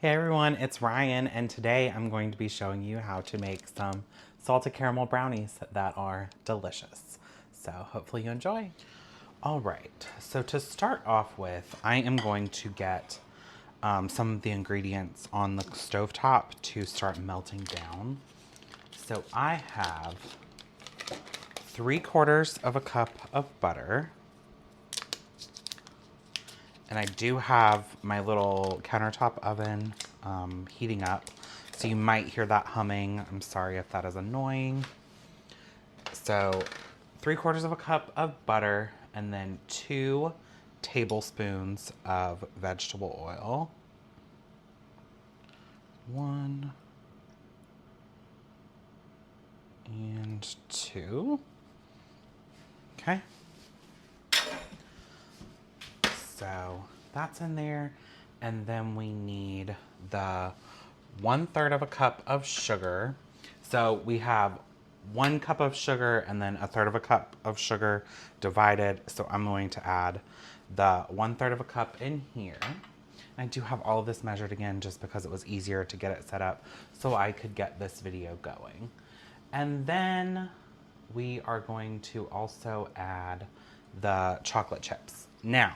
Hey everyone, it's Ryan, and today I'm going to be showing you how to make some salted caramel brownies that are delicious. So hopefully you enjoy. All right, so to start off with, I am going to get some of the ingredients on the stovetop to start melting down. So I have 3/4 of a cup of butter. And I do have my little countertop oven heating up. So you might hear that humming. I'm sorry if that is annoying. So 3/4 of a cup of butter and then 2 tablespoons of vegetable oil. 1 and 2. Okay. So that's in there. And then we need the 1/3 of a cup of sugar. So we have 1 cup of sugar and then 1/3 of a cup of sugar divided. So I'm going to add the 1/3 of a cup in here. I do have all of this measured again just because it was easier to get it set up so I could get this video going. And then we are going to also add the chocolate chips. Now,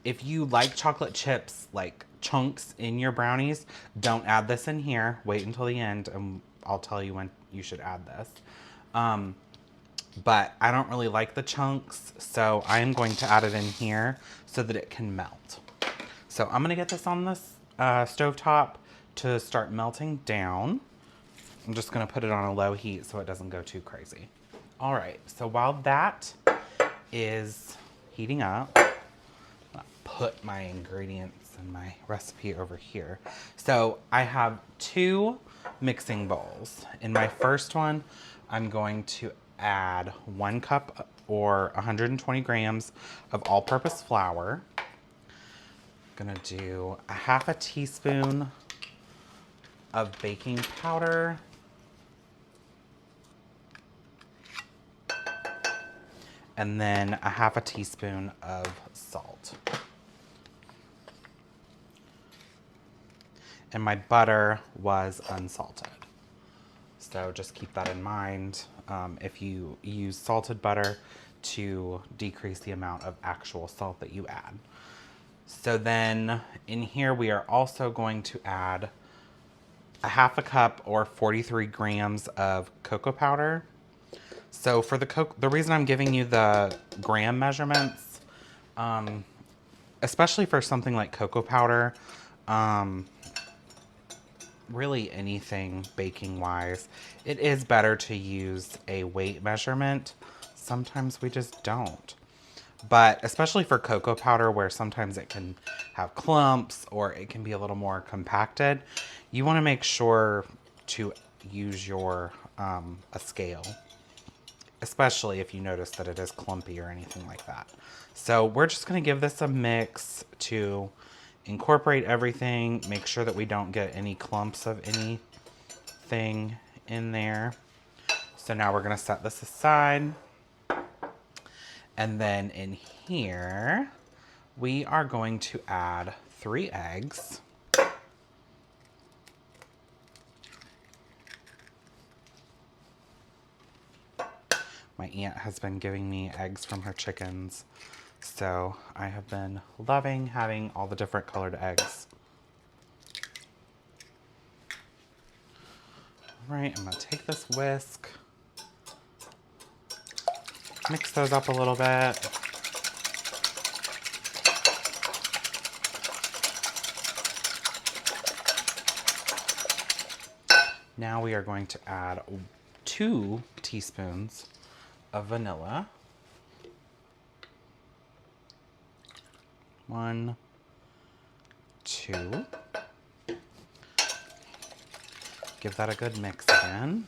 if you like chocolate chips, like chunks in your brownies, don't add this in here. Wait until the end and I'll tell you when you should add this. But I don't really like the chunks, so I am going to add it in here so that it can melt. So I'm gonna get this on the stovetop to start melting down. I'm just gonna put it on a low heat so it doesn't go too crazy. All right, so while that is heating up, put my ingredients and my recipe over here. So I have 2 mixing bowls. In my first one, I'm going to add 1 cup or 120 grams of all-purpose flour. I'm gonna do a 1/2 teaspoon of baking powder. And then a 1/2 teaspoon of salt. And my butter was unsalted. So just keep that in mind if you use salted butter to decrease the amount of actual salt that you add. So then in here we are also going to add a 1/2 cup or 43 grams of cocoa powder. So for the reason I'm giving you the gram measurements, especially for something like cocoa powder, really anything baking wise, it is better to use a weight measurement. Sometimes we just don't. But especially for cocoa powder, where sometimes it can have clumps or it can be a little more compacted, you want to make sure to use your a scale, especially if you notice that it is clumpy or anything like that. So we're just going to give this a mix to incorporate everything, make sure that we don't get any clumps of anything in there. So now we're going to set this aside. And then in here, we are going to add 3 eggs. My aunt has been giving me eggs from her chickens, so I have been loving having all the different colored eggs. All right, I'm gonna take this whisk, mix those up a little bit. Now we are going to add 2 teaspoons of vanilla. 1, 2. Give that a good mix again.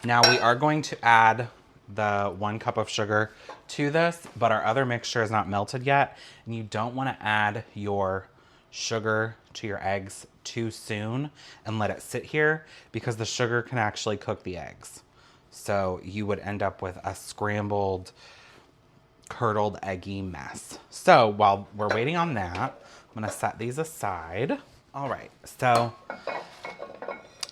Now we are going to add the 1 cup of sugar to this, but our other mixture is not melted yet, and you don't want to add your sugar to your eggs too soon and let it sit here because the sugar can actually cook the eggs. So you would end up with a scrambled, curdled, eggy mess. So while we're waiting on that, I'm gonna set these aside. All right, so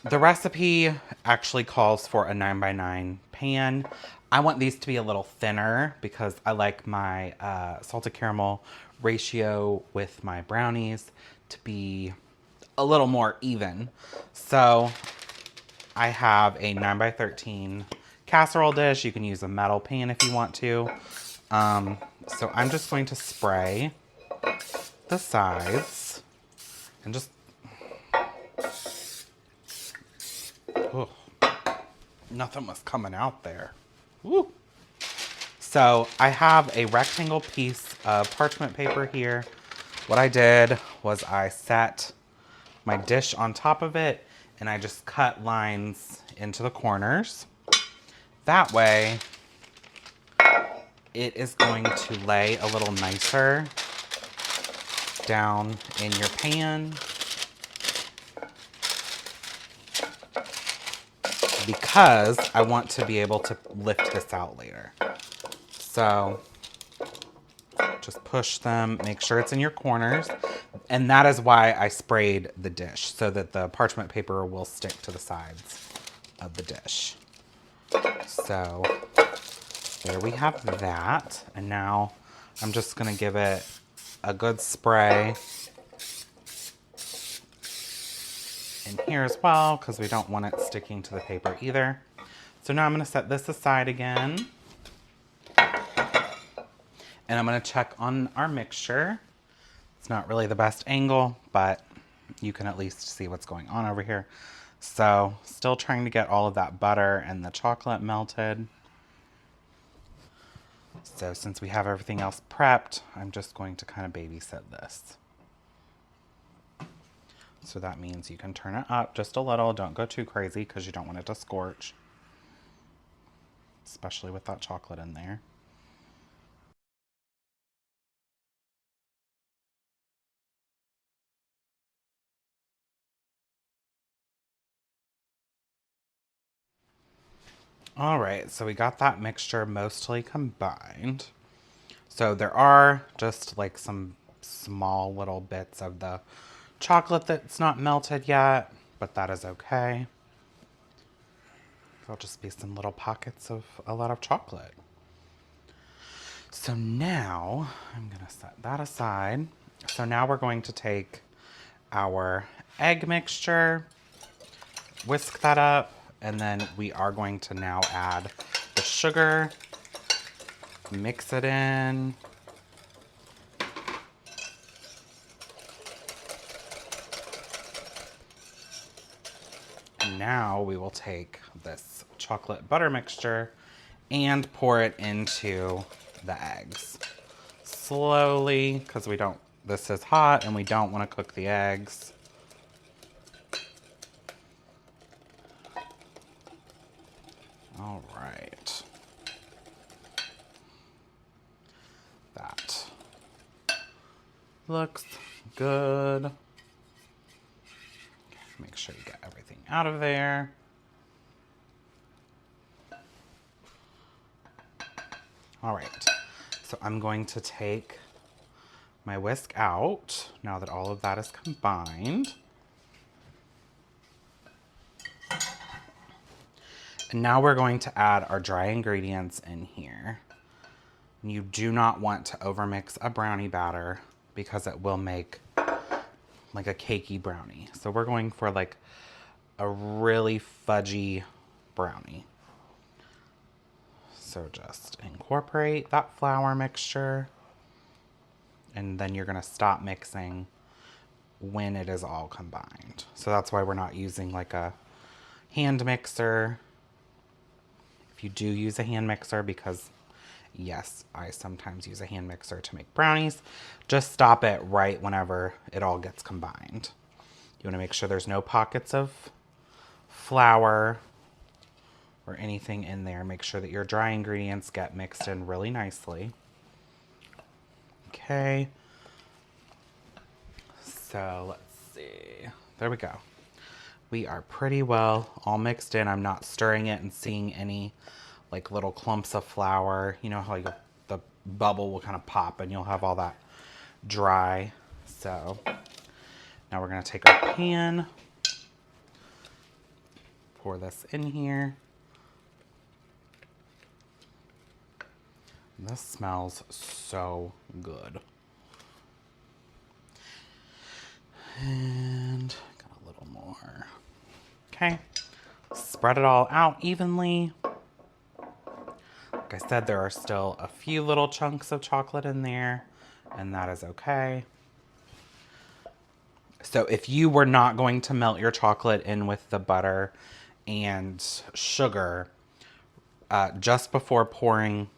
the recipe actually calls for a 9x9 pan. I want these to be a little thinner because I like my salted caramel ratio with my brownies to be a little more even. So I have a 9x13 casserole dish. You can use a metal pan if you want to. So I'm just going to spray the sides and just, oh, nothing was coming out there. Woo. So I have a rectangle piece of parchment paper here. What I did was I set my dish on top of it and I just cut lines into the corners. That way it is going to lay a little nicer down in your pan, because I want to be able to lift this out later. So just push them, make sure it's in your corners. And that is why I sprayed the dish, so that the parchment paper will stick to the sides of the dish. So there we have that. And now I'm just gonna give it a good spray in here as well, because we don't want it sticking to the paper either. So now I'm gonna set this aside again. And I'm gonna check on our mixture. It's not really the best angle, but you can at least see what's going on over here. So still trying to get all of that butter and the chocolate melted. So since we have everything else prepped, I'm just going to kind of babysit this. So that means you can turn it up just a little. Don't go too crazy because you don't want it to scorch, especially with that chocolate in there. All right, so we got that mixture mostly combined. So there are just like some small little bits of the chocolate that's not melted yet, but that is okay. There'll just be some little pockets of a lot of chocolate. So now I'm gonna set that aside. So now we're going to take our egg mixture, whisk that up, and then we are going to now add the sugar, mix it in. Now we will take this chocolate butter mixture and pour it into the eggs. Slowly, because this is hot and we don't want to cook the eggs. All right. That looks good. Make sure you get everything out of there. All right, so I'm going to take my whisk out now that all of that is combined. And now we're going to add our dry ingredients in here. You do not want to overmix a brownie batter because it will make like a cakey brownie. So we're going for like a really fudgy brownie. So just incorporate that flour mixture, and then you're gonna stop mixing when it is all combined. So that's why we're not using like a hand mixer. If you do use a hand mixer, because yes, I sometimes use a hand mixer to make brownies, just stop it right whenever it all gets combined. You want to make sure there's no pockets of flour or anything in there. Make sure that your dry ingredients get mixed in really nicely. Okay. So let's see. There we go. We are pretty well all mixed in. I'm not stirring it and seeing any like little clumps of flour. You know how the bubble will kind of pop and you'll have all that dry So now we're gonna take our pan, pour this in here. This smells so good. And got a little more. Okay, spread it all out evenly. Like I said, there are still a few little chunks of chocolate in there, and that is okay. So if you were not going to melt your chocolate in with the butter and sugar, just before pouring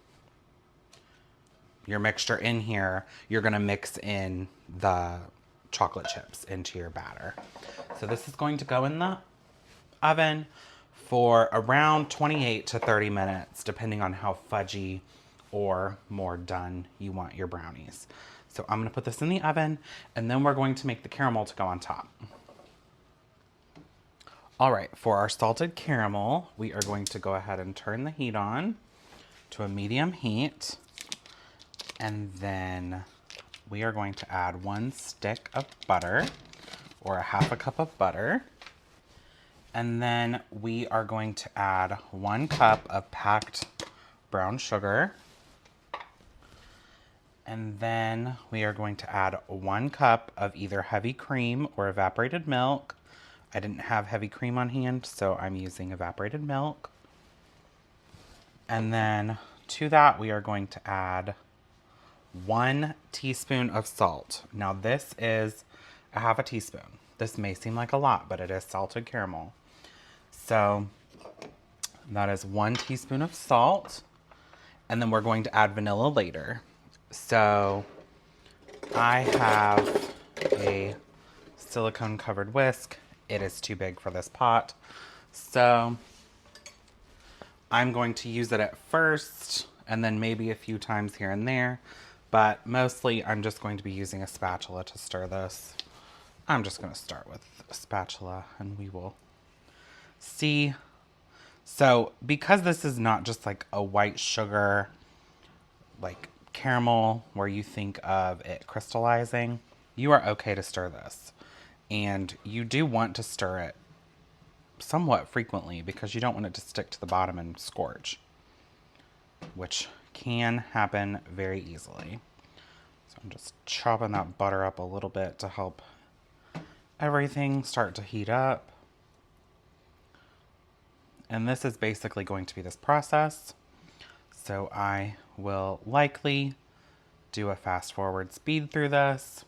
your mixture in here, you're gonna mix in the chocolate chips into your batter. So this is going to go in the oven for around 28 to 30 minutes, depending on how fudgy or more done you want your brownies. So I'm gonna put this in the oven, and then we're going to make the caramel to go on top. All right, for our salted caramel, we are going to go ahead and turn the heat on to a medium heat. And then we are going to add 1 stick of butter, or a half a cup of butter. And then we are going to add 1 cup of packed brown sugar. And then we are going to add 1 cup of either heavy cream or evaporated milk. I didn't have heavy cream on hand, so I'm using evaporated milk. And then to that, we are going to add 1 teaspoon of salt. Now this is a half a teaspoon. This may seem like a lot, but it is salted caramel. So that is 1 teaspoon of salt. And then we're going to add vanilla later. So I have a silicone covered whisk. It is too big for this pot. So I'm going to use it at first and then maybe a few times here and there. But mostly I'm just going to be using a spatula to stir this. I'm just going to start with a spatula and we will see. So because this is not just like a white sugar, like caramel where you think of it crystallizing, you are okay to stir this. And you do want to stir it somewhat frequently because you don't want it to stick to the bottom and scorch, which can happen very easily. So I'm just chopping that butter up a little bit to help everything start to heat up. And this is basically going to be this process. So I will likely do a fast forward speed through this.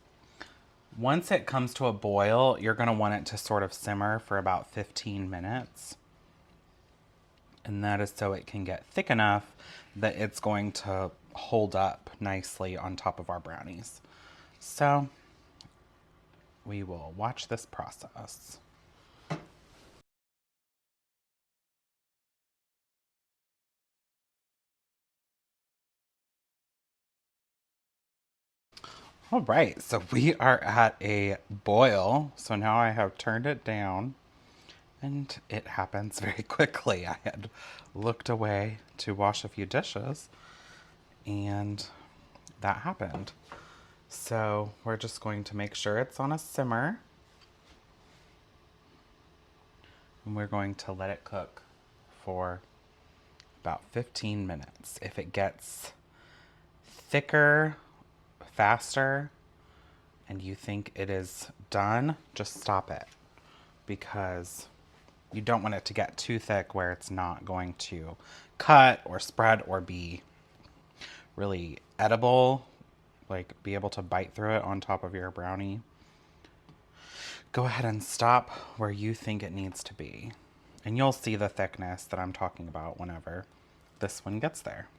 Once it comes to a boil, you're going to want it to sort of simmer for about 15 minutes. And that is so it can get thick enough that it's going to hold up nicely on top of our brownies. So we will watch this process. All right, so we are at a boil. So now I have turned it down and it happens very quickly. I had looked away to wash a few dishes and that happened. So we're just going to make sure it's on a simmer. And we're going to let it cook for about 15 minutes. If it gets thicker, faster, and you think it is done, just stop it, because you don't want it to get too thick where it's not going to cut or spread or be really edible, like be able to bite through it on top of your brownie. Go ahead and stop where you think it needs to be. And you'll see the thickness that I'm talking about whenever this one gets there.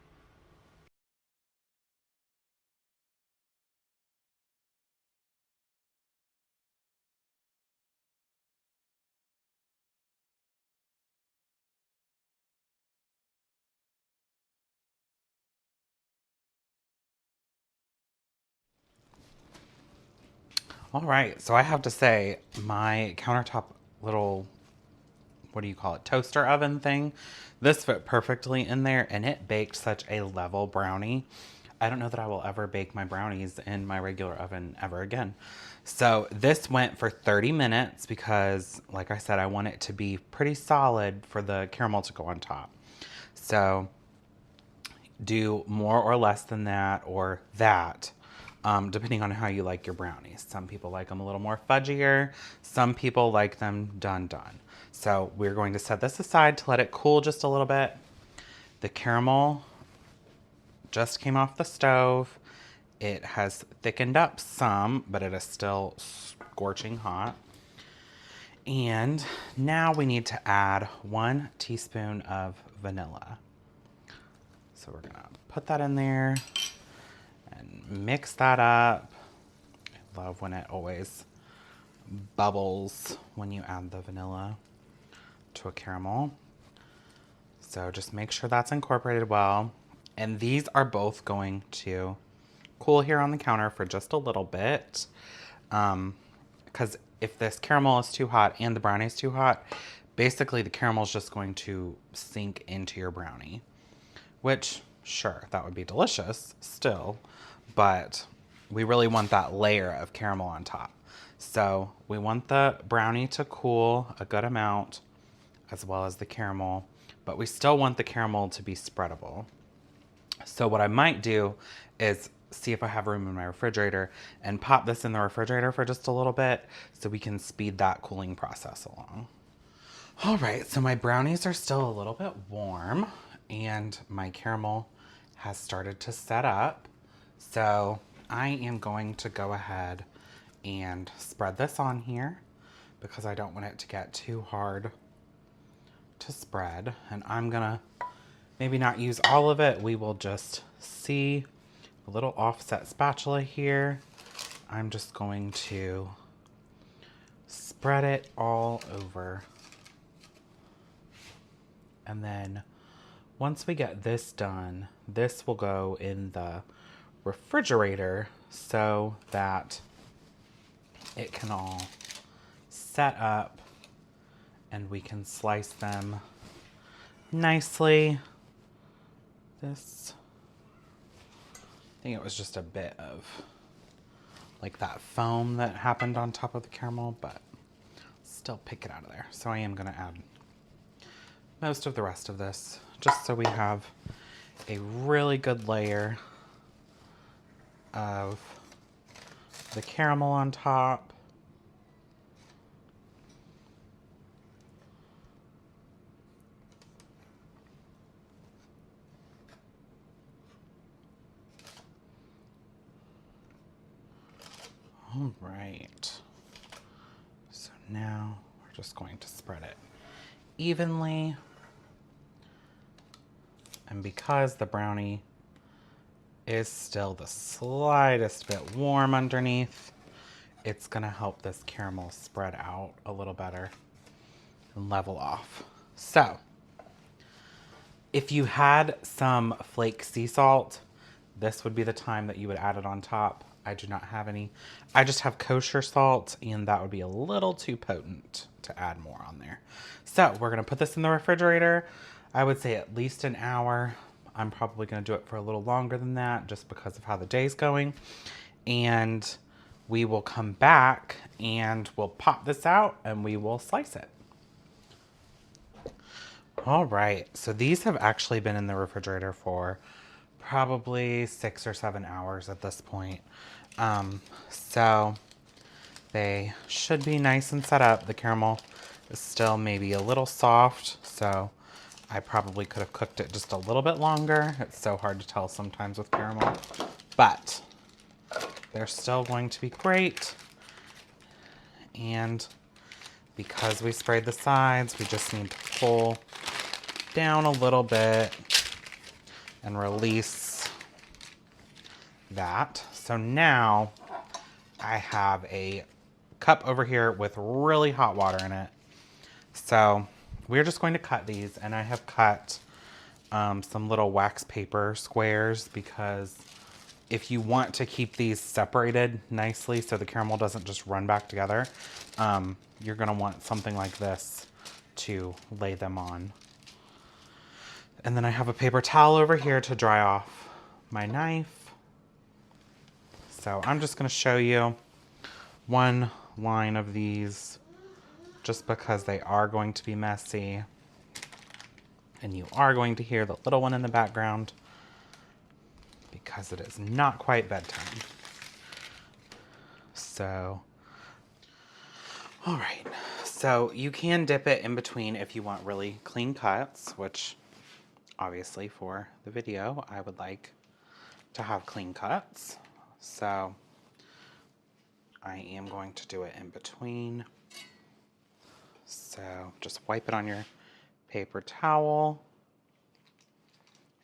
All right, so I have to say my countertop little, what do you call it, toaster oven thing, this fit perfectly in there and it baked such a level brownie. I don't know that I will ever bake my brownies in my regular oven ever again. So this went for 30 minutes because, like I said, I want it to be pretty solid for the caramel to go on top. So do more or less than that or that, depending on how you like your brownies. Some people like them a little more fudgier. Some people like them done. So we're going to set this aside to let it cool just a little bit. The caramel just came off the stove. It has thickened up some, but it is still scorching hot. And now we need to add 1 teaspoon of vanilla. So we're gonna put that in there and mix that up. I love when it always bubbles when you add the vanilla to a caramel. So just make sure that's incorporated well. And these are both going to cool here on the counter for just a little bit. Because if this caramel is too hot and the brownie is too hot, basically the caramel is just going to sink into your brownie. Which, sure, that would be delicious still, but we really want that layer of caramel on top. So we want the brownie to cool a good amount as well as the caramel, but we still want the caramel to be spreadable. So what I might do is see if I have room in my refrigerator and pop this in the refrigerator for just a little bit so we can speed that cooling process along. All right, so my brownies are still a little bit warm and my caramel has started to set up. So I am going to go ahead and spread this on here because I don't want it to get too hard to spread. And I'm gonna maybe not use all of it. We will just see a little offset spatula here. I'm just going to spread it all over. And then once we get this done, this will go in the refrigerator so that it can all set up and we can slice them nicely. This, I think it was just a bit of like that foam that happened on top of the caramel, but still pick it out of there. So I am gonna add most of the rest of this just so we have a really good layer of the caramel on top. All right, so now we're just going to spread it evenly. And because the brownie is still the slightest bit warm underneath, it's gonna help this caramel spread out a little better and level off. So if you had some flake sea salt, this would be the time that you would add it on top. I do not have any. I just have kosher salt, and that would be a little too potent to add more on there. So we're gonna put this in the refrigerator. I would say at least an hour. I'm probably gonna do it for a little longer than that just because of how the day's going. And we will come back and we'll pop this out and we will slice it. All right, so these have actually been in the refrigerator for probably 6 or 7 hours at this point. So they should be nice and set up. The caramel is still maybe a little soft, so I probably could have cooked it just a little bit longer. It's so hard to tell sometimes with caramel, but they're still going to be great. And because we sprayed the sides, we just need to pull down a little bit and release that. So now I have a cup over here with really hot water in it. So we're just going to cut these, and I have cut some little wax paper squares because if you want to keep these separated nicely so the caramel doesn't just run back together, you're gonna want something like this to lay them on. And then I have a paper towel over here to dry off my knife. So I'm just going to show you one line of these just because they are going to be messy. And you are going to hear the little one in the background because it is not quite bedtime. So, all right. So you can dip it in between if you want really clean cuts, which obviously for the video, I would like to have clean cuts. So I am going to do it in between. So just wipe it on your paper towel.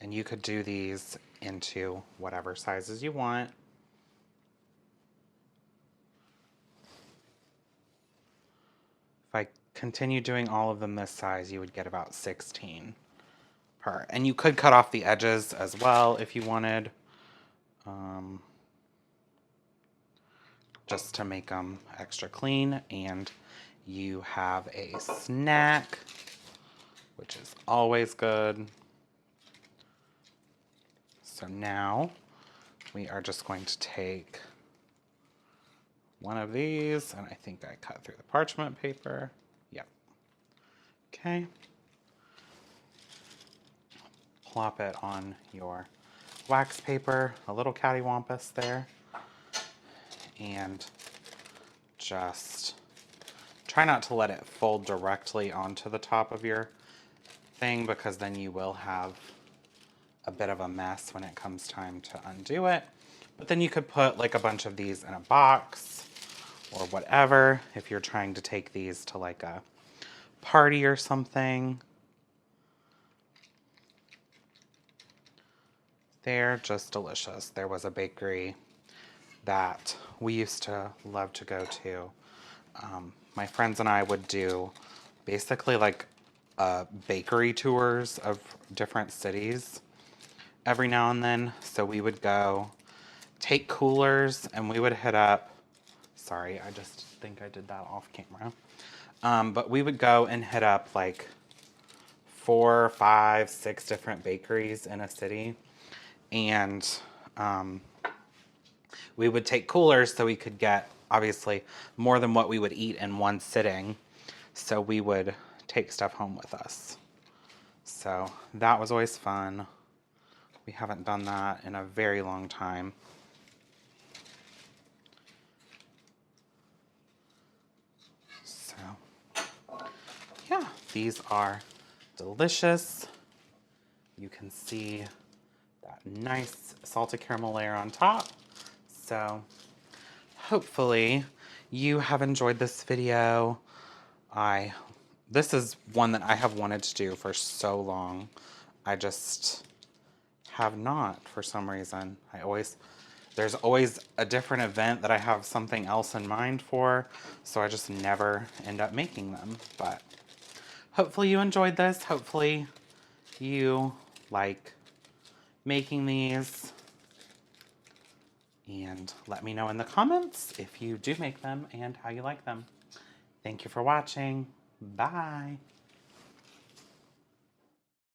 And you could do these into whatever sizes you want. If I continue doing all of them this size, you would get about 16 per. And you could cut off the edges as well if you wanted, just to make them extra clean. And you have a snack, which is always good. So now we are just going to take one of these, and I think I cut through the parchment paper. Yep. Okay. Plop it on your wax paper, a little cattywampus there, and just try not to let it fold directly onto the top of your thing, because then you will have a bit of a mess when it comes time to undo it. But then you could put like a bunch of these in a box or whatever if you're trying to take these to like a party or something. They're just delicious. There was a bakery that we used to love to go to. My friends and I would do basically like bakery tours of different cities every now and then. So we would go take coolers and we would hit up, sorry, I just think I did that off camera. But we would go and hit up like 4, 5, 6 different bakeries in a city. And we would take coolers so we could get obviously more than what we would eat in one sitting. So we would take stuff home with us. So that was always fun. We haven't done that in a very long time. So, yeah, these are delicious. You can see that nice salted caramel layer on top. So, hopefully you have enjoyed this video. This is one that I have wanted to do for so long. I just have not for some reason. There's always a different event that I have something else in mind for, so I just never end up making them. But hopefully you enjoyed this. Hopefully you like making these. And let me know in the comments if you do make them and how you like them. Thank you for watching. Bye.